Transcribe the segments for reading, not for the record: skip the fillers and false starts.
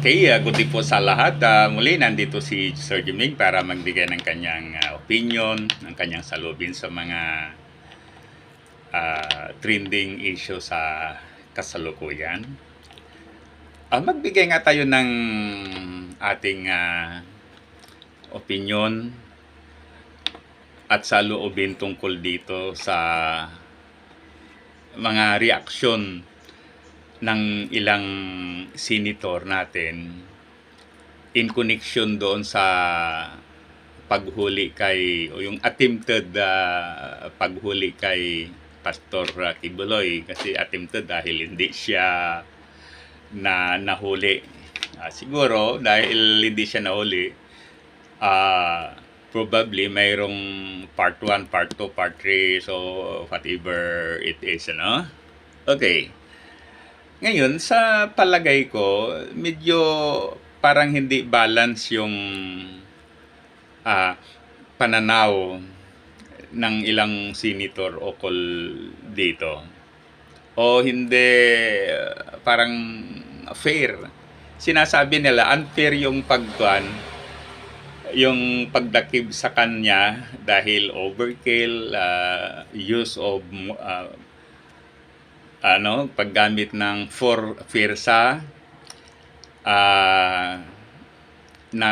Okay, good day po sa lahat. Muli, nandito si Sir Jiming para magbigay ng kanyang opinion, ng kanyang salubin sa mga trending issue sa kasalukuyan. Magbigay nga tayo ng ating opinion at saloobin tungkol dito sa mga reaksyon ng ilang senator natin in connection doon sa paghuli kay o yung attempted paghuli kay Pastor Kibuloy, kasi attempted dahil hindi siya nahuli. Siguro dahil hindi siya nahuli, probably mayroong part 1, part 2, part 3, so whatever it is, ano? Okay. Ngayon, sa palagay ko, medyo parang hindi balance yung pananaw ng ilang senator ukol dito. O hindi parang fair. Sinasabi nila unfair yung yung pagdakip sa kanya dahil overkill, use of paggamit ng fiersa na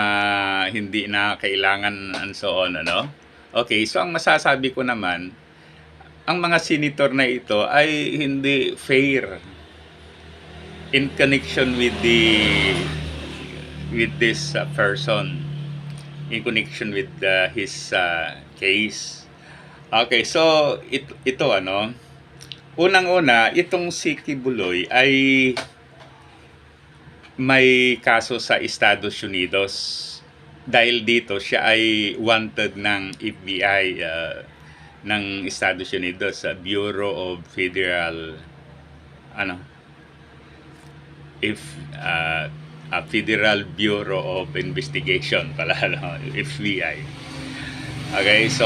hindi na kailangan and so on, ano. Okay, so ang masasabi ko naman, ang mga senator na ito ay hindi fair in connection with this person, in connection with his case. Okay, so ito ano, unang-una, itong si Kibuloy ay may kaso sa Estados Unidos. Dahil dito siya ay wanted ng FBI ng Estados Unidos, Bureau of Federal Federal Bureau of Investigation pala, FBI. Okay, so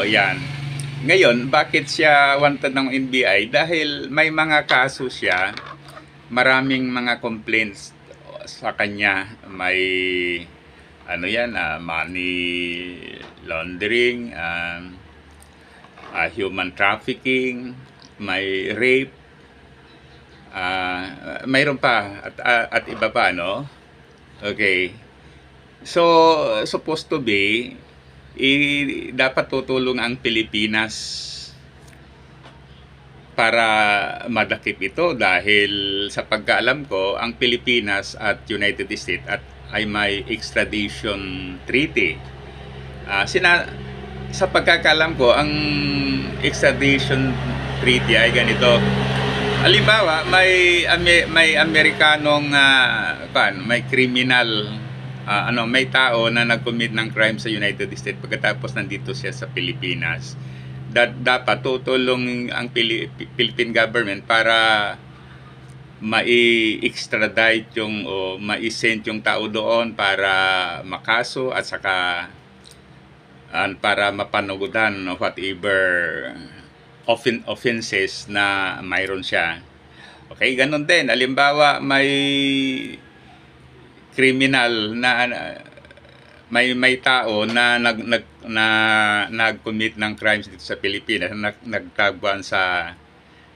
yan. Ngayon, bakit siya wanted ng NBI? Dahil may mga kaso siya, maraming mga complaints sa kanya. May money laundering, human trafficking, may rape, mayroon pa at iba pa, no? Okay. So, supposed to be dapat tutulong ang Pilipinas para madakip ito dahil sa pagkaalam ko, ang Pilipinas at United States ay may extradition treaty. Sa pagkakaalam ko, ang extradition treaty ay ganito. Halimbawa, may Amerikanong may criminal, may tao na nag-commit ng crime sa United States pagkatapos nandito siya sa Pilipinas. Dapat tutulong ang Philippine government para mai-extradite o mai-send yung tao doon para makaso at saka para mapanagutan whatever offenses na mayroon siya. Okay, ganun din. Halimbawa, may criminal na may tao na nag-commit ng crimes dito sa Pilipinas, nagtagpuan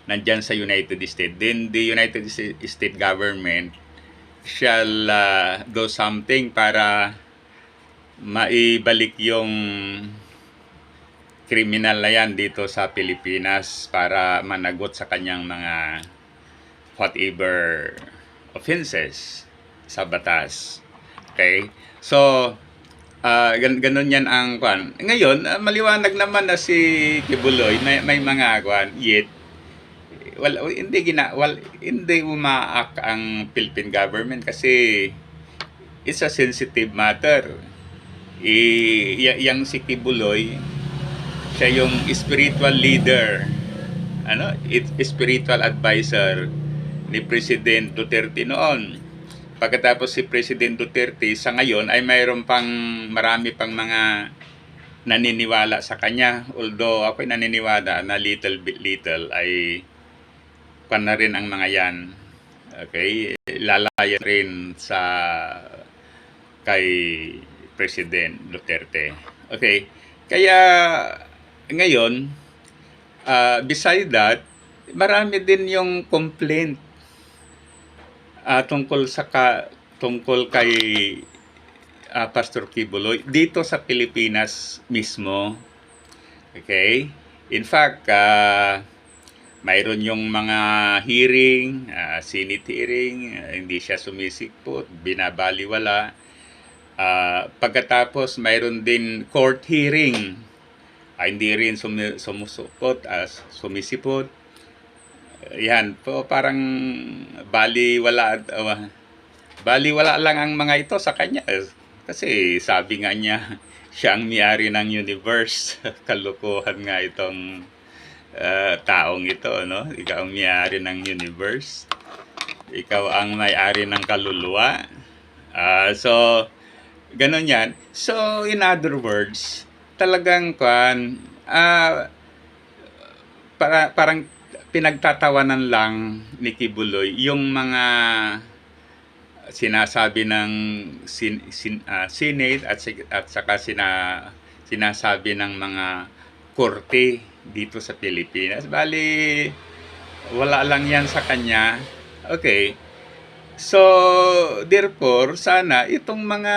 nandyan sa United States. Then the United States government shall do something para maibalik yung criminal na yan dito sa Pilipinas para managot sa kanyang mga whatever offenses sa batas. Okay? So, ganun yan ang kwan. Ngayon, maliwanag naman na si Kibuloy may mga kwan, yet hindi umaak ang Philippine government kasi it's a sensitive matter. Yang si Kibuloy, siya yung spiritual leader, spiritual advisor ni President Duterte noon. Pagkatapos si President Duterte sa ngayon ay mayroon pang marami pang mga naniniwala sa kanya. Although ako'y naniniwala na little ay pan na rin ang mga yan. Okay? lalayan rin sa kay President Duterte. Okay. Kaya ngayon, beside that, marami din yung complaint tungkol kay Pastor Kibuloy dito sa Pilipinas mismo. Okay? In fact, mayroon yung mga hearing, Senate hearing, hindi siya sumisikpot, binabaliwala. Pagkatapos, mayroon din court hearing, hindi rin sumisipot. Yan po, parang baliwala lang ang mga ito sa kanya. Kasi sabi nga niya, siya ang may-ari ng universe. Kalokohan nga itong taong ito, no? Ikaw ang may-ari ng universe. Ikaw ang may-ari ng kaluluwa. So, ganun yan. So, in other words, talagang parang pinagtatawanan lang ni Kibuloy yung mga sinasabi ng Senate at saka sinasabi ng mga korte dito sa Pilipinas. Bali, wala lang yan sa kanya. Okay. So, therefore, sana itong mga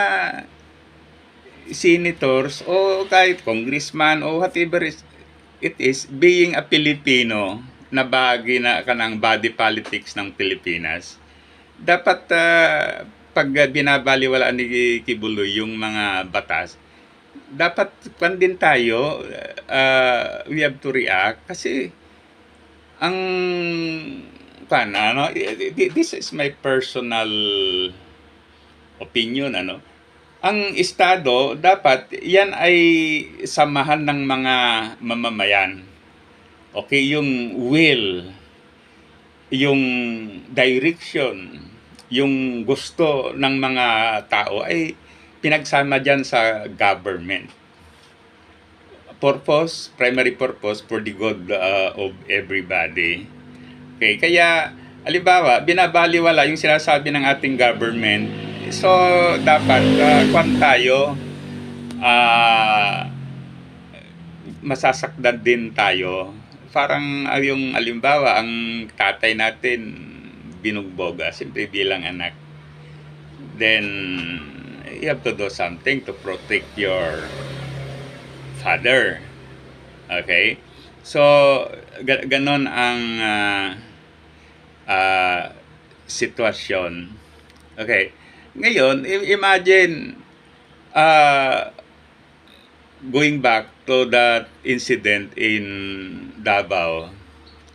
senators o kahit congressman o whatever it is, being a Filipino na bahagi na kanang body politics ng Pilipinas, dapat pag binabaliwalaan ni Kibuloy yung mga batas, dapat din tayo, we have to react kasi ang this is my personal opinion, ang estado dapat yan ay samahan ng mga mamamayan. Okay, yung will, yung direction, yung gusto ng mga tao ay pinagsama dyan sa government. Primary purpose for the good of everybody. Okay, kaya halimbawa, binabaliwala yung sinasabi ng ating government. So, dapat masasakdan din tayo. Parang yung halimbawa, ang tatay natin binugboga, siyempre bilang anak. Then, you have to do something to protect your father. Okay? So, ganon ang sitwasyon. Okay. Ngayon, imagine going back to that incident in Davao.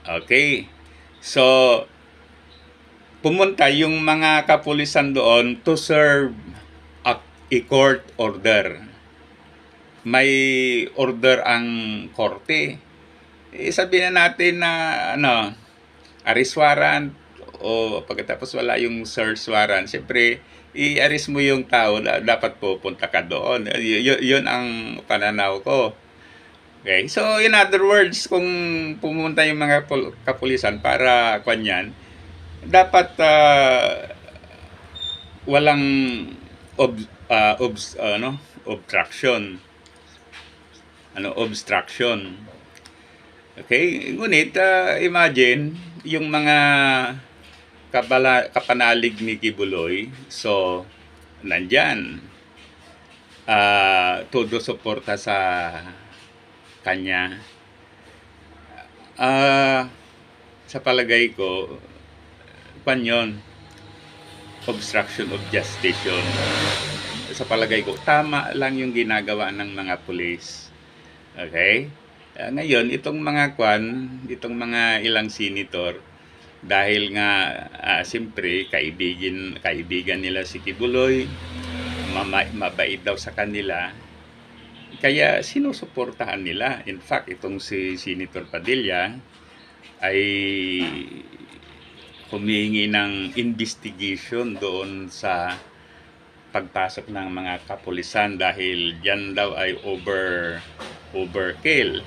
Okay. So, pumunta yung mga kapulisan doon to serve a court order. May order ang korte. Sabihin na natin na arrest warrant o pagkatapos wala yung search warrant, siyempre i-arrest mo yung tao, dapat pupunta ka doon. Yun ang pananaw ko. Okay? So, in other words, kung pumunta yung mga kapulisan para kanyan, dapat walang obstruction. Okay? Ngunit, imagine, yung mga kapanalig ni Kibuloy, so, nandyan, todo suporta sa kanya. Sa palagay ko, yun, obstruction of justice yun. Sa palagay ko, tama lang yung ginagawa ng mga pulis. Okay? Ngayon, itong mga ilang senator, dahil nga, siyempre, kaibigan nila si Kibuloy, mabait daw sa kanila, kaya sinusuportahan nila. In fact, itong si Senator Padilla ay humihingi ng investigation doon sa pagpasok ng mga kapulisan dahil yan daw ay overkill.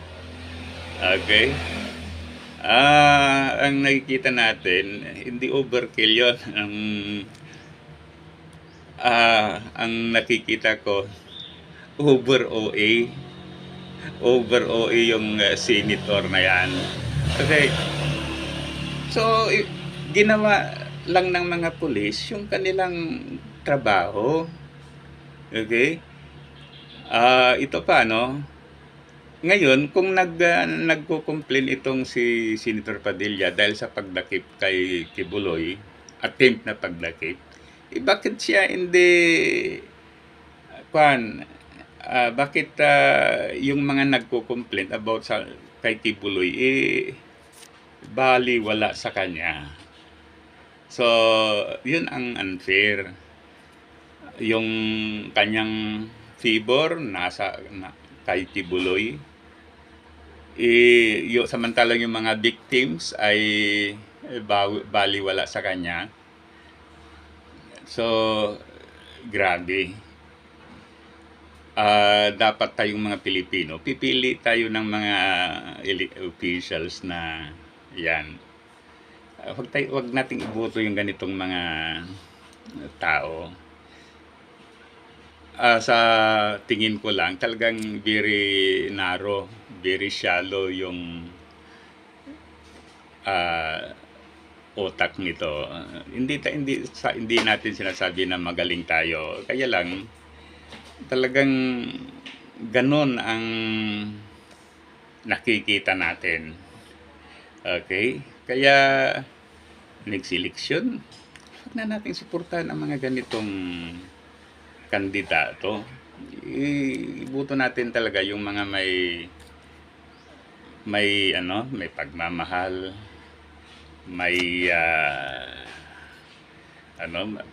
Okay? Ang nakikita natin, hindi overkill 'yon. Ang nakikita ko, over OA. Over OA yung senator na 'yan. Kasi, so, ginawa lang ng mga pulis yung kanilang trabaho. Okay? Ito pa, no? Ngayon, kung nagko-complain itong si Senator Padilla dahil sa pagdakip kay Kibuloy, attempt na pagdakip, bakit siya hindi, bakit yung mga nagko-complain about sa kay Kibuloy, baliwala sa kanya. So, yun ang unfair. Yung kanyang favor kay Kibuloy, samantalang yung mga victims ay baliwala sa kanya. So, grabe. Dapat tayong mga Pilipino, pipili tayo ng mga officials na yan. Wag nating iboto yung ganitong mga tao. Sa tingin ko lang, talagang very narrow, very shallow yung otak nito. Hindi natin sinasabi na magaling tayo. Kaya lang, talagang ganon ang nakikita natin. Okay? Kaya, next election, huwag na natin suportahan ang mga ganitong kandidato. Iboto natin talaga yung mga may pagmamahal, may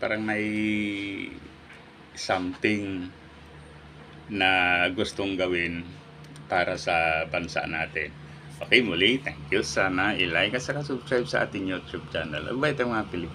parang may something na gustong gawin para sa bansa natin. Okay, muli, thank you. Sana i-like at saka subscribe sa ating YouTube channel. Abay, mga Pilipino.